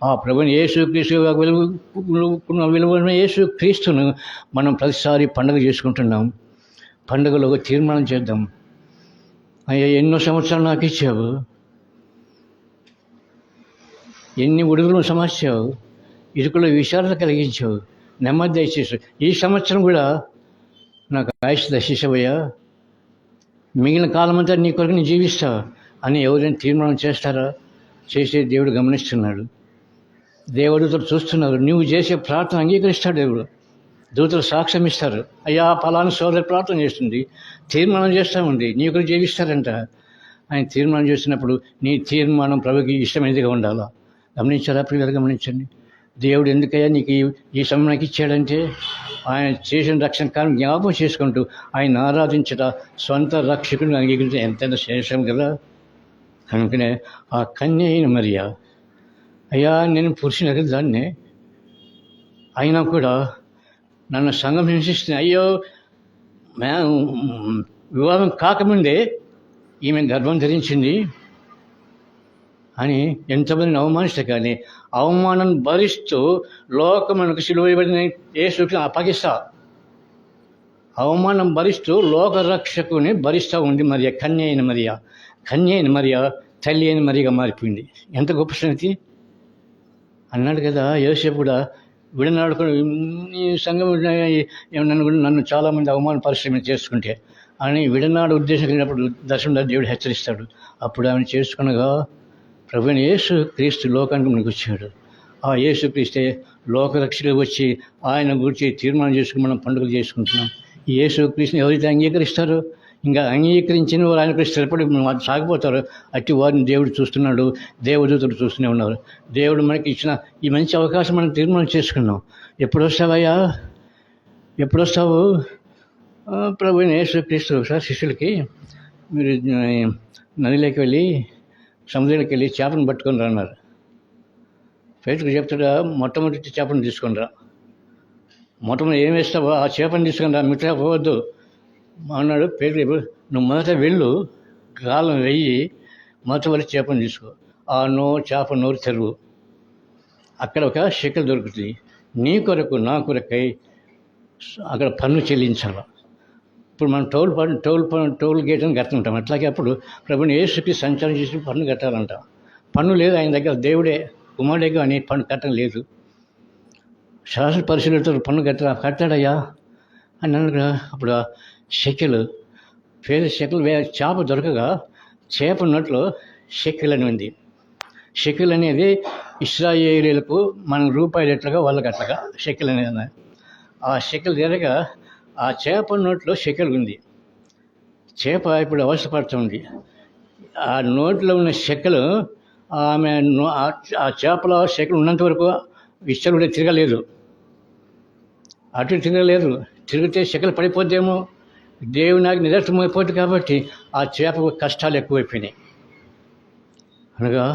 ఆ ప్రభుని యేసుక్రీస్తు విలువైన యేసుక్రీస్తును మనం ప్రతిసారి పండుగ చేసుకుంటున్నాం. పండుగలో ఒక తీర్మానం చేద్దాం. అయ్యా ఎన్నో సంవత్సరాలు నాకు ఇచ్చావు, ఎన్ని ఉడుగులను సమస్యావు, ఇరుకులో విషాదత కలిగించావు, నెమ్మది దయచేసావు. ఈ సంవత్సరం కూడా నాకు ఆయుష్ దశించవయ్యా, మిగిలిన కాలం అంతా నీ కొరకు నేను జీవిస్తా అని ఎవరైనా తీర్మానం చేస్తారా? చేసే దేవుడు గమనిస్తున్నాడు, దేవుడితో చూస్తున్నారు. నువ్వు చేసే ప్రార్థన అంగీకరిస్తాడు దేవుడు. దూతలు సాక్ష్యం ఇస్తారు, అయ్యా పలానా సోదరు ప్రార్థన చేస్తుంది, తీర్మానం చేస్తూ ఉంది, నీ కొరకు జీవిస్తారంట. ఆయన తీర్మానం చేసినప్పుడు నీ తీర్మానం ప్రభుకి ఇష్టమైనదిగా ఉండాలా. గమనించారా ప్రియులు? గమనించండి. దేవుడు ఎందుకయ్యా నీకు ఈ సమయానికి ఇచ్చాడంటే ఆయన చేసిన రక్షణ కాలం జ్ఞాపకం చేసుకుంటూ ఆయన ఆరాధించట సొంత రక్షకుని అంగీకరించడం ఎంతైనా శేషం కదా. కనుకనే ఆ కన్య అయిన మరియా, అయ్యా నేను పురుషుని దాన్నే, అయినా కూడా నన్ను సంఘం హింసిస్తుంది. అయ్యో వివాహం కాకముందే ఈమె గర్భం ధరించింది, అని ఎంతమందిని అవమానిస్తారు. కానీ అవమానం భరిస్తూ లోకమునకు సిలువ వేయబడిన యేసుకి అప్పగిస్తా, అవమానం భరిస్తూ లోకరక్షకుని భరిస్తూ ఉంది మరియ. కన్య అయిన మరియ తల్లి అయిన మరియగా మారిపోయింది. ఎంత గొప్ప సంగతి అన్నాడు కదా యోసేపు కూడా. విడనాడుకుని ఈ సంఘం నన్ను చాలామంది అవమాన పరిశ్రమ చేసుకుంటే అని విడనాడు ఉద్దేశం కలిగినప్పుడు దర్శనంలో దేవుడు హెచ్చరిస్తాడు. అప్పుడు ఆమెను చేసుకునగా ప్రభువైన యేసు క్రీస్తు లోకానికి మనకు వచ్చాడు. ఆ యేసు క్రీస్తే లోకరక్షకుడు వచ్చి ఆయన గురించి తీర్మానం చేసుకుని మనం పండుగలు చేసుకుంటున్నాం. ఈ యేసు క్రీస్తుని ఎవరైతే అంగీకరిస్తారో, ఇంకా అంగీకరించిన వారు ఆయన స్థిరపడి సాగిపోతారు. అట్టి వారిని దేవుడు చూస్తున్నాడు, దేవదూతలు చూస్తూనే ఉన్నారు. దేవుడు మనకి ఇచ్చిన ఈ మంచి అవకాశం మనం తీర్మానం చేసుకున్నాం. ఎప్పుడు వస్తావయ్యా, ఎప్పుడు వస్తావు? ప్రభువైన యేసుక్రీస్తు ఒకసారి శిష్యులకి, మీరు నదిలోకి వెళ్ళి సముద్రంలోకి వెళ్ళి చేపను పట్టుకొని రా అన్నారు. పేతురు చెప్తాడా, మొట్టమొదటి చేపను తీసుకొని రా. మొట్టమొదటి ఏం వేస్తావో ఆ చేపను తీసుకొని రా, మిగతా పోవద్దు అన్నాడు. పేతురు, నువ్వు మొదట వెళ్ళు, గాలం వెయ్యి, మొదటి చేపను తీసుకో, ఆ చేప నోరు తెరువు, అక్కడ ఒక షెకెల్ దొరుకుతుంది. నీ కొరకు నా కొరకై అక్కడ పన్ను చెల్లించాలి. ఇప్పుడు మనం టోల్ గేట్ అని కడుతుంటాం. అట్లాగే అప్పుడు ప్రభుని యేసుకి సంచారం చేసి పన్ను కట్టాలంట. పన్ను లేదు ఆయన దగ్గర, దేవుడే కుమారుడే కానీ పన్ను కట్టడం లేదు. శాసన పరిశీలనతో పన్ను కట్టాడయ్యా అని అన్నాడు. అప్పుడు ఆ షెకెల్, పేద షెకెల్ చేప దొరకగా చేప నోట్లో షెకెల్ అని ఉంది. షెకెల్ అనేది ఇశ్రాయేలీలకు మనం రూపాయలు ఎట్లుగా వాళ్ళకి అట్లాగా షెకెల్ అనేది. ఆ షెకెల్ జరగా ఆ చేప నోట్లో షెకెల్ ఉంది. చేప ఇప్పుడు అవసరపడుతుంది. ఆ నోట్లో ఉన్న షెకెల్ ఆమె ఆ చేపలో షెకెల్ ఉన్నంత వరకు ఇష్టలు తిరగలేదు, అటు తిరగలేదు. తిరిగితే షెకెల్ పడిపోద్దేమో, దేవుని నాకు నిదర్శనం అయిపోతుంది. కాబట్టి ఆ చేపకు కష్టాలు ఎక్కువైపోయినాయి. అనగా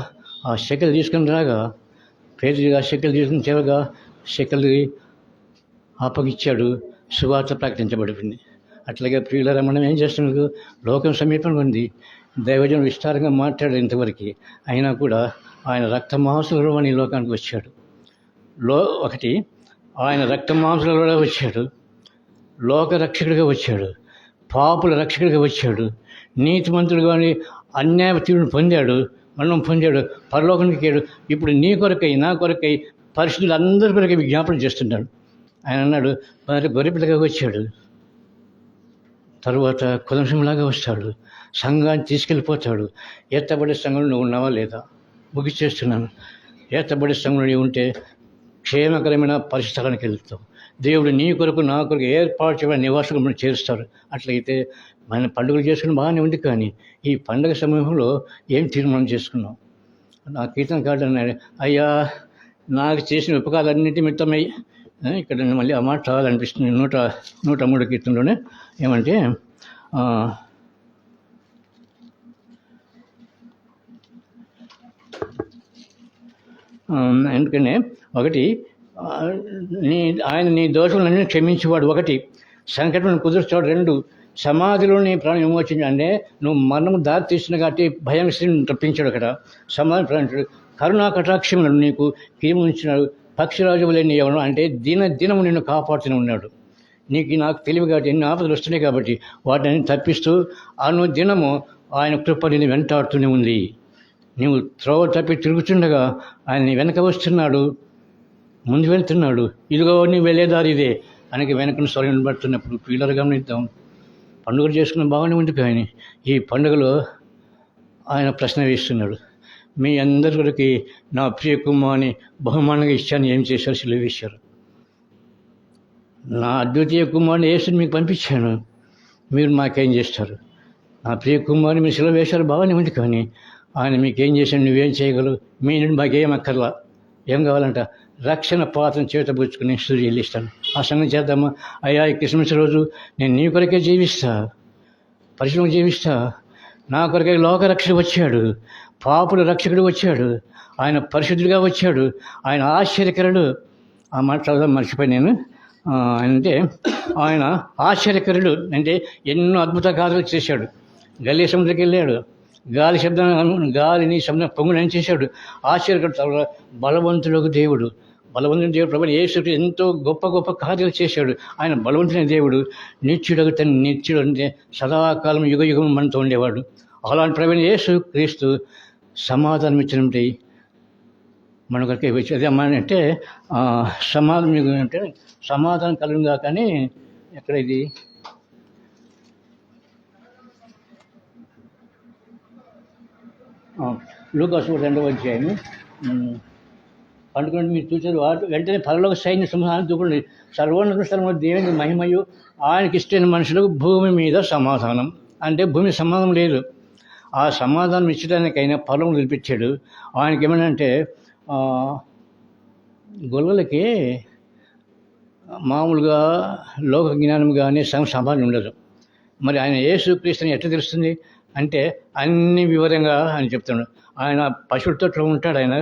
ఆ షెకెల్ తీసుకుని రాగా పేదగా షెకెల్ తీసుకుని చివరగా షెకెల్ అప్పగిచ్చాడు, సువార్త ప్రకటించబడింది. అట్లాగే ప్రియులారా, మనం ఏం చేస్తున్నాడు, లోకం సమీపంగా ఉంది. దైవజనం విస్తారంగా మాట్లాడారు ఇంతవరకు. అయినా కూడా ఆయన రక్త మాంసాలలో ఈ లోకానికి వచ్చాడు. ఒకటి ఆయన రక్త మాంసాలలో వచ్చాడు, లోక రక్షకుడిగా వచ్చాడు, పాపుల రక్షకుడిగా వచ్చాడు, నీతిమంతుడు కానీ అన్యాయ తీరును పొందాడు, మరణం పొందాడు, పరలోకానికి ఎక్కాడు. ఇప్పుడు నీ కొరకై నా కొరకై పరిశుద్ధులు అందరి కొరకై జ్ఞాపనం చేస్తున్నాడు. ఆయన అన్నాడు, మరి గొర్రెపిల్లగా వచ్చాడు, తరువాత కులంశంలాగా వస్తాడు, సంఘాన్ని తీసుకెళ్ళిపోతాడు. ఎత్తబడే సంఘంలో నువ్వు ఉన్నావా లేదా? ముగిచేస్తున్నాను. ఎత్తబడే సంఘంలో నీవు ఉంటే క్షేమకరమైన పరిస్థితులకు వెళ్తావు. దేవుడు నీ కొరకు నా కొరకు ఏర్పాటు చేయబడిన నివాసులు మనం చేరుస్తారు. అట్లయితే మన పండుగలు చేసుకుని బాగానే ఉంది. కానీ ఈ పండుగ సమయంలో ఏం తీర్మానం చేసుకున్నాం? నా కీర్తన కార్డు అన్నాడు, అయ్యా నాకు చేసిన ఉపకారాలన్నింటి మిత్తమై, ఇక్కడ నేను మళ్ళీ ఆ మాట చదవాలనిపిస్తుంది. 103 కీర్తనలోనే ఏమంటే, ఎందుకనే ఒకటి ఆయన నీ దోషులన్నీ క్షమించేవాడు. ఒకటి సంకటం కుదుర్చాడు. 2 సమాధిలో నీ ప్రాణం విమోచించాడు. అంటే నువ్వు మరణం దారి తీసిన కాబట్టి భయం శ్రీని తప్పించాడు. అక్కడ సమాధి ప్రాణించాడు. కరుణా కటాక్షములను నీకు కీముంచినాడు. పక్షిరాజు లేని ఎవరు అంటే దినము నిన్ను కాపాడుతూనే ఉన్నాడు. నీకు నాకు తెలివి కాబట్టి ఎన్ని ఆపదలు వస్తున్నాయి కాబట్టి వాటిని తప్పిస్తూ దినము ఆయన కృప నిన్ను వెంటాడుతూనే ఉంది. నీవు త్రోవ తప్పి తిరుగుతుండగా ఆయన వెనక వస్తున్నాడు, ముందు వెళ్తున్నాడు. ఇదిగో నీ వెళ్ళేదారి ఇదే ఆయనకి వెనకను స్వరం పడుతున్నప్పుడు పిల్లలు గమనిద్దాం. పండుగలు చేసుకున్న బాగానే ఉంది. కానీ ఈ పండుగలో ఆయన ప్రశ్న వేస్తున్నాడు, మీ అందరికి నా ప్రియ కుమారుని బహుమానంగా ఇచ్చాను, ఏం చేశారు? సిలువ వేశారు. నా అద్వితీయ కుమారుని యేసుని మీకు పంపించాను, మీరు మాకేం చేస్తారు? నా ప్రియ కుమారుని మీరు సిలువ వేశారు, బాగానే ఉంది. కానీ ఆయన మీకేం చేశాను? నువ్వేం చేయగలవు? మీ నుండి మాకేం అక్కర్లా. ఏం కావాలంట? రక్షణ పాత్రను చేతబుచ్చుకుని స్తుతి చెల్లిస్తాను. ఆ సంగతి చేద్దామా? అయ్యా ఈ క్రిస్మస్ రోజు నేను నీ కొరకే జీవిస్తా, పరిశ్రమ జీవిస్తా. నా కొరకే లోక రక్షకుడు వచ్చాడు, పాపుల రక్షకుడు వచ్చాడు, ఆయన పరిశుద్ధుడిగా వచ్చాడు, ఆయన ఆశ్చర్యకరుడు. ఆ మాట చదువుదాం, మర్చిపోయి నేను. అంటే ఆయన ఆశ్చర్యకరుడు అంటే ఎన్నో అద్భుత కార్యాలు చేశాడు. గలిలయ సముద్రంకి వెళ్ళాడు, గాలిని శబ్దం పొంగునని చేశాడు. ఆశ్చర్యకర్త బలవంతుడు దేవుడు. బలవంతుని దేవుడు ప్రభు యేసు ఎంతో గొప్ప గొప్ప కార్యాలు చేశాడు. ఆయన బలవంతుని దేవుడు. నిత్యుడు తన నిత్యుడు అంటే సదాకాలం యుగ యుగం మనతో ఉండేవాడు. అలాంటి ప్రభు యేసు క్రీస్తు సమాధానం ఇచ్చినట్టు మనకొకే వచ్చి అదే అమ్మాయి అంటే సమాధానం అంటే సమాధానం కలుగుగా. కానీ ఎక్కడ ఇది లూకాసు 2వ అధ్యాయము పండుగ మీరు చూసారు. వెంటనే పరలోక సైన్య సింహాన్ని దూకండి. సర్వోన్నత స్థలంలో దేవుని మహిమయు ఆయనకి ఇష్టమైన మనుషులకు భూమి మీద సమాధానం. అంటే భూమి సమాధానం లేదు. ఆ సమాధానం ఇచ్చడానికైనా పరలోకం నిలిపించాడు. ఆయనకి ఏమనంటే గొల్లలకి మామూలుగా లోక జ్ఞానం కానీ సమాధానం ఉండదు. మరి ఆయన యేసుక్రీస్తుని ఎట్లా తెలుస్తుంది అంటే అన్ని వివరంగా ఆయన చెప్తున్నాడు. ఆయన పశువులతో ఉంటాడు. ఆయన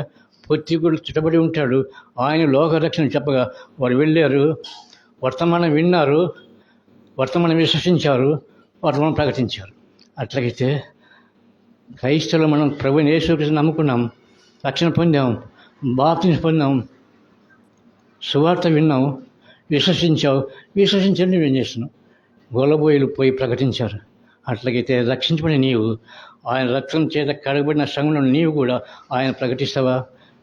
పొత్తిగుడు చుట్టబడి ఉంటాడు. ఆయన లోకరక్షణ చెప్పగా వారు వెళ్ళారు, వర్తమానం విన్నారు, వర్తమానం విశ్వసించారు, వర్తమానం ప్రకటించారు. అట్లాగైతే క్రైస్తవులు మనం ప్రభువుని యేసుక్రీస్తు నమ్ముకున్నాం, రక్షణ పొందాం, బాప్తిస్మం పొందాం, సువార్త విన్నాం, విశ్వసించండి నువ్వేం చేస్తున్నావు? గొల్లబోయిలు పోయి ప్రకటించారు. అట్లాగైతే రక్షించబడిన నీవు, ఆయన రక్తం చేత కడగబడిన సంఘంలో నీవు కూడా ఆయన ప్రకటిస్తావా?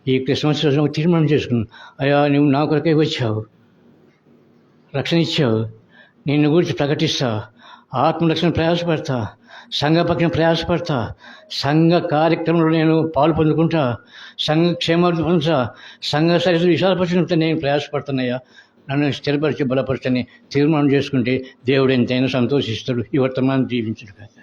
ఈ క్రిస్మస్ రోజు తీర్మానం చేసుకున్నావు, అయ్యా నువ్వు నా కొరకే వచ్చావు, రక్షణ ఇచ్చావు, నిన్ను గురించి ప్రకటిస్తా, ఆత్మరక్షణ ప్రయాసపడతా, సంఘ పక్షం ప్రయాసపడతా, సంఘ కార్యక్రమంలో నేను పాలు పొందుకుంటా, సంఘ క్షేమాలు పొందుతా, సంఘ సరిహద్దు విశాలపరచుకుంటే నేను ప్రయాసపడుతున్నాయా, నన్ను స్థిరపరిచి బలపరచని తీర్మానం చేసుకుంటే దేవుడు ఎంతైనా సంతోషిస్తాడు. ఈ వర్తమానం దీవించుడు కాక.